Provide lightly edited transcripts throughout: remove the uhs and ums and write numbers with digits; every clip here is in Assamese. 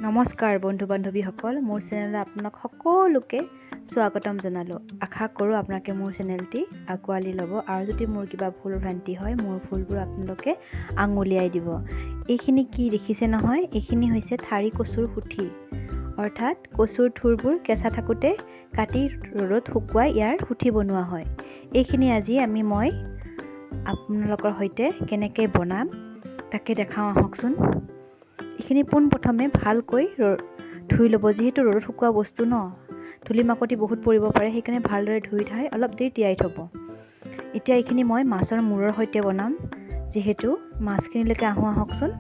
নমস্কাৰ বন্ধু বান্ধৱীসকল, মোৰ চেনেললৈ আপোনাক সকলোকে স্বাগতম জনালোঁ। আশা কৰোঁ আপোনালোকে মোৰ চেনেলটি আঁকোৱালি ল'ব আৰু যদি মোৰ কিবা ভুল ভ্ৰান্তি হয় মোৰ ভুলবোৰ আপোনালোকে আঙুলিয়াই দিব। এইখিনি কি দেখিছে নহয়, এইখিনি হৈছে ঠাৰি কচুৰ সুঠি, অৰ্থাৎ কচুৰ থুৰবোৰ কেঁচা থাকোঁতে কাটি ৰ'দত শুকুৱাই ইয়াৰ সুঠি বনোৱা হয়। এইখিনি আজি মই আপোনালোকৰ সৈতে কেনেকৈ বনাম তাকে দেখাওঁ আহকচোন। এইখিনি পোনপ্ৰথমে ভালকৈ ধুই ল'ব, যিহেতু ৰ'দত শুকোৱা বস্তু ন, ধূলি মাকতি বহুত পৰিব পাৰে, সেইকাৰণে ভালদৰে ধুই অলপ দেৰি তিয়াই থ'ব। এতিয়া এইখিনি মই মাছৰ মূৰৰ সৈতে বনাম, যিহেতু মাছখিনিলৈকে আহকচোন।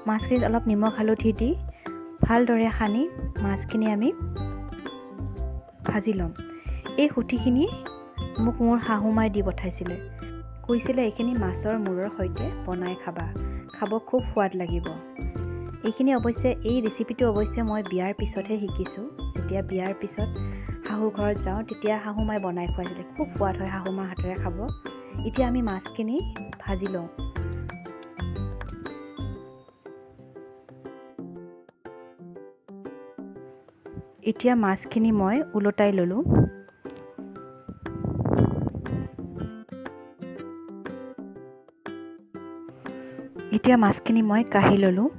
মাছখিনিত অলপ নিমখ হালধি দি ভালদৰে সানি মাছখিনি আমি ভাজি ল'ম। এই সুঠিখিনি মোক মোৰ শাহুমাই দি পঠাইছিলে, কৈছিলে এইখিনি মাছৰ মূৰৰ সৈতে বনাই খাব খুব সোৱাদ লাগিব। এই ৰেচিপিটো অৱশ্যে মই বিয়াৰ পিছতহে শিকিছোঁ। যেতিয়া বিয়াৰ পিছত শাহু ঘৰত যাওঁ তেতিয়া শাহুমাই বনাই খুৱাইছিলে, খুব সোৱাদ হয় শাহুমাৰ হাতেৰে খাব। এতিয়া আমি মাছখিনি ভাজি লওঁ। এতিয়া মাছখিনি মই ওলটাই ল'লোঁ। এতিয়া মাছখিনি মই কাঢ়ি ল'লোঁ।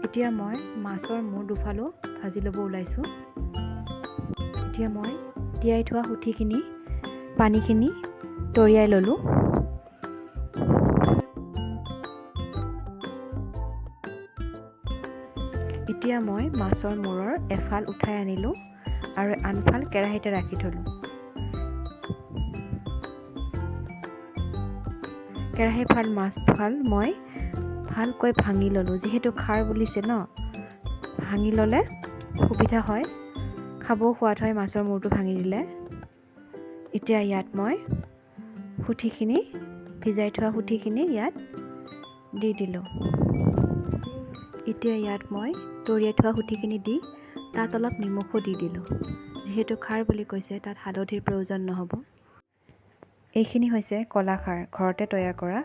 এতিয়া মই মাছৰ মূৰ দুফালো ভাজি ল'ব ওলাইছোঁ। এতিয়া মই তিয়াই থোৱা সুঠিখিনি পানীখিনি তৰিয়াই ল'লোঁ। এতিয়া মই মাছৰ মূৰৰ এফাল উঠাই আনিলোঁ আৰু আনফাল কেৰাহীতে ৰাখি থ'লোঁ। কেৰাহীৰ মাছফাল মই ভালকৈ ভাঙি ল'লোঁ, যিহেতু খাৰ বুলিছে ন, ভাঙি ল'লে সুবিধা হয়, খাবও সোৱাদ হয় মাছৰ মূৰটো ভাঙি দিলে। এতিয়া ইয়াত মই ভিজাই থোৱা সুঠিখিনি ইয়াত দি দিলোঁ। এতিয়া ইয়াত মই তৰিয়াই থোৱা সুঠিখিনি দি তাত অলপ নিমখো দি দিলোঁ, যিহেতু খাৰ বুলি কৈছে তাত হালধিৰ প্ৰয়োজন নহ'ব। এইখিনি হৈছে কলাখাৰ, ঘৰতে তৈয়াৰ কৰা।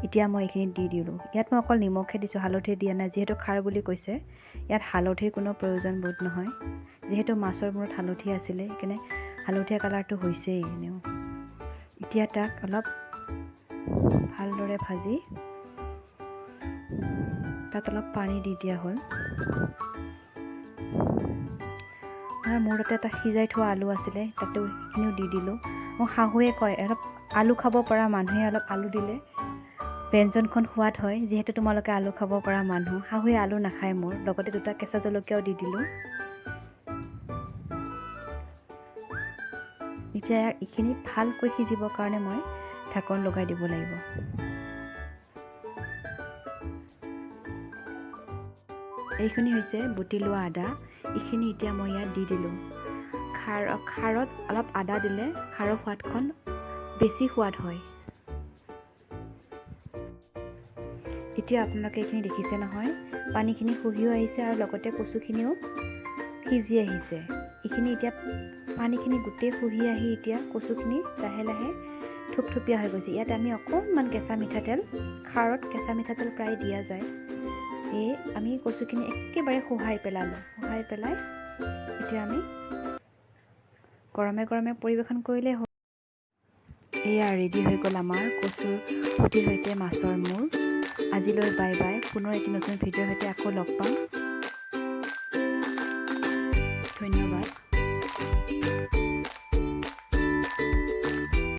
এতিয়া মই এইখিনি দি দিলোঁ। ইয়াত মই অকল নিমখহে দিছোঁ, হালধি দিয়া নাই, যিহেতু খাৰ বুলি কৈছে ইয়াত হালধিৰ কোনো প্ৰয়োজন বোধ নহয়। যিহেতু মাছৰ মূৰত হালধি আছিলে সেইকাৰণে হালধীয়া কালাৰটো হৈছেই এনেও। এতিয়া তাক অলপ ভালদৰে ভাজি তাত অলপ পানী দি দিয়া হ'ল। আৰু মোৰ তাতে এটা সিজাই থোৱা আলু আছিলে, তাতে সেইখিনিও দি দিলোঁ। মোক শাহুৱে কয় অলপ আলু খাব পৰা মানুহে অলপ আলু দিলে ব্যঞ্জনখন সোৱাদ হয়, যিহেতু তোমালোকে আলু খাব পৰা মানুহ। শাহুৱে আলু নাখায় মোৰ, লগতে 2টা কেঁচা জলকীয়াও দি দিলোঁ। এতিয়া এইখিনি ভালকৈ সিজিবৰ কাৰণে মই ঢাকন লগাই দিব লাগিব। এইখিনি হৈছে বুটি লোৱা আদা, এইখিনি এতিয়া মই ইয়াত দি দিলোঁ। খাৰত অলপ আদা দিলে খাৰৰ সোৱাদখন বেছি সোৱাদ হয়। এতিয়া আপোনালোকে এইখিনি দেখিছে নহয়, পানীখিনি শুহিও আহিছে আৰু লগতে কচুখিনিও সিজি আহিছে। এইখিনি এতিয়া পানীখিনি গোটেই শুহি আহি এতিয়া কচুখিনি লাহে লাহে থুপথুপীয়া হৈ গৈছে। ইয়াত আমি অকণমান কেঁচা মিঠাতেল, খাৰত কেঁচা মিঠাতেল প্ৰায় দিয়া যায়, আমি কচুখিনি একেবাৰে শুহাই পেলাই এতিয়া আমি গৰমে গৰমে পৰিৱেশন কৰিলে হ'ল। এয়া ৰেডি হৈ গ'ল আমাৰ কচুৰ সুঠিৰ সৈতে মাছৰ মূৰ। আজিলৈ বাই বাই। পুনৰ এটি নতুন ভিডিঅ'ৰ সৈতে আকৌ লগ পাম।